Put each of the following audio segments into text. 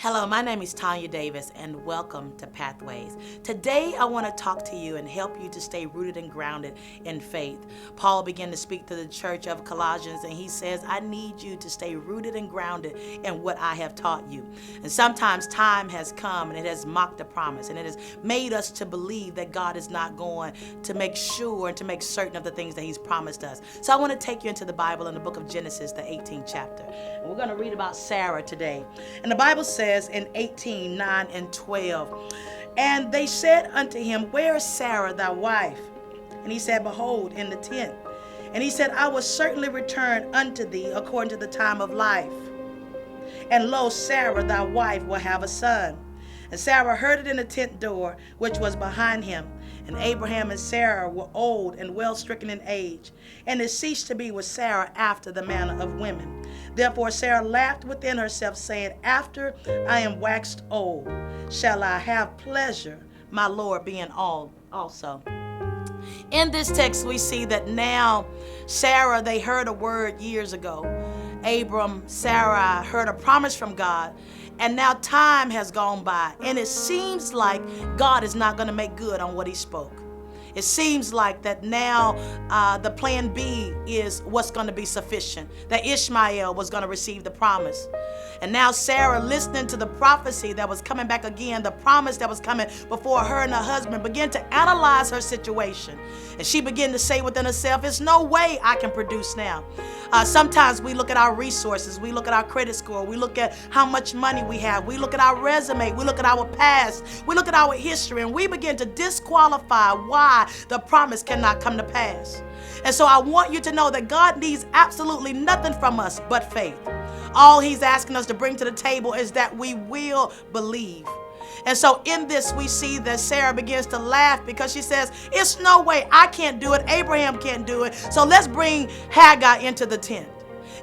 Hello, my name is TonyaDavis, and welcome to Pathways. Today, I want to talk to you and help you to stay rooted and grounded in faith. Paul began to speak to the church of Colossians, and he says, I need you to stay rooted and grounded in what I have taught you. And sometimes time has come, and it has mocked the promise, and it has made us to believe that God is not going to make sure and to make certain of the things that he's promised us. So I want to take you into the Bible in the book of Genesis, the 18th chapter. And we're going to read about Sarah today. And the Bible says, in 18:9 and 12, and they said unto him, where is Sarah thy wife? And he said, behold, in the tent. And he said, I will certainly return unto thee according to the time of life. And lo, Sarah thy wife will have a son. And Sarah heard it in the tent door, which was behind him. And Abraham and Sarah were old and well stricken in age, and it ceased to be with Sarah after the manner of women. Therefore Sarah laughed within herself, saying, after I am waxed old, shall I have pleasure, my Lord being old also. In this text, we see that now Sarah, they heard a word years ago. Sarah heard a promise from God, and now time has gone by, and it seems like God is not going to make good on what he spoke. It seems like that now the plan B is what's going to be sufficient, that Ishmael was going to receive the promise. And now Sarah, listening to the prophecy that was coming back again, the promise that was coming before her and her husband, began to analyze her situation. And she began to say within herself, there's no way I can produce now. Sometimes we look at our resources, we look at our credit score, we look at how much money we have, we look at our resume, we look at our past, we look at our history, and we begin to disqualify why the promise cannot come to pass. And so I want you to know that God needs absolutely nothing from us but faith. All he's asking us to bring to the table is that we will believe. And so in this, we see that Sarah begins to laugh because she says, it's no way, I can't do it, Abraham can't do it, so let's bring Hagar into the tent.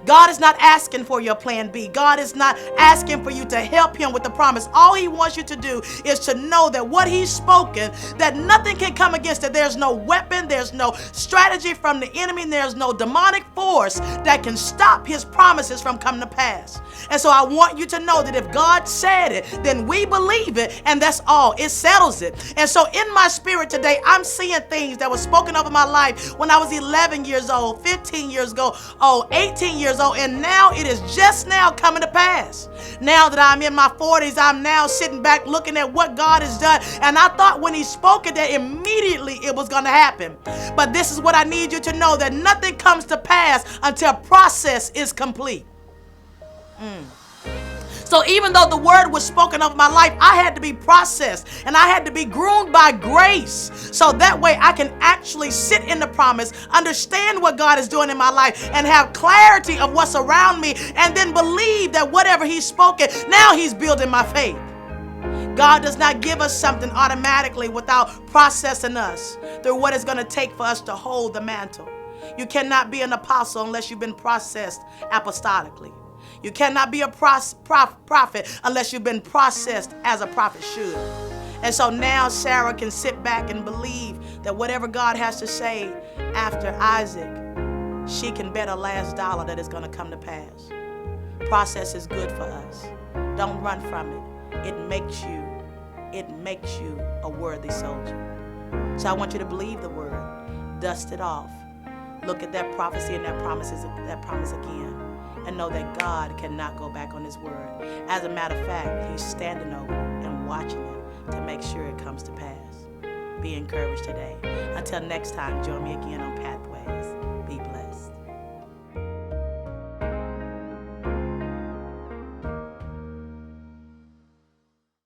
God is not asking for your plan B. God is not asking for you to help him with the promise. All he wants you to do is to know that what he's spoken, that nothing can come against it. There's no weapon, there's no strategy from the enemy, there's no demonic force that can stop his promises from coming to pass. And so I want you to know that if God said it, then we believe it, and that's all. It settles it. And so in my spirit today, I'm seeing things that were spoken over my life when I was 11 years old, 15 years old, 18 years old, and now it is just now coming to pass. Now that I'm in my 40s, I'm now sitting back looking at what God has done, and I thought when he spoke it that immediately it was going to happen. But this is what I need you to know, that nothing comes to pass until process is complete. So even though the word was spoken over my life, I had to be processed and I had to be groomed by grace. So that way I can actually sit in the promise, understand what God is doing in my life, and have clarity of what's around me, and then believe that whatever he's spoken, now he's building my faith. God does not give us something automatically without processing us through what it's going to take for us to hold the mantle. You cannot be an apostle unless you've been processed apostolically. You cannot be a prophet unless you've been processed as a prophet should. And so now Sarah can sit back and believe that whatever God has to say after Isaac, she can bet her last dollar that it's going to come to pass. Process is good for us. Don't run from it. It makes you a worthy soldier. So I want you to believe the word, dust it off, look at that prophecy and that promise again, and know that God cannot go back on his word. As a matter of fact, he's standing over and watching it to make sure it comes to pass. Be encouraged today. Until next time, join me again on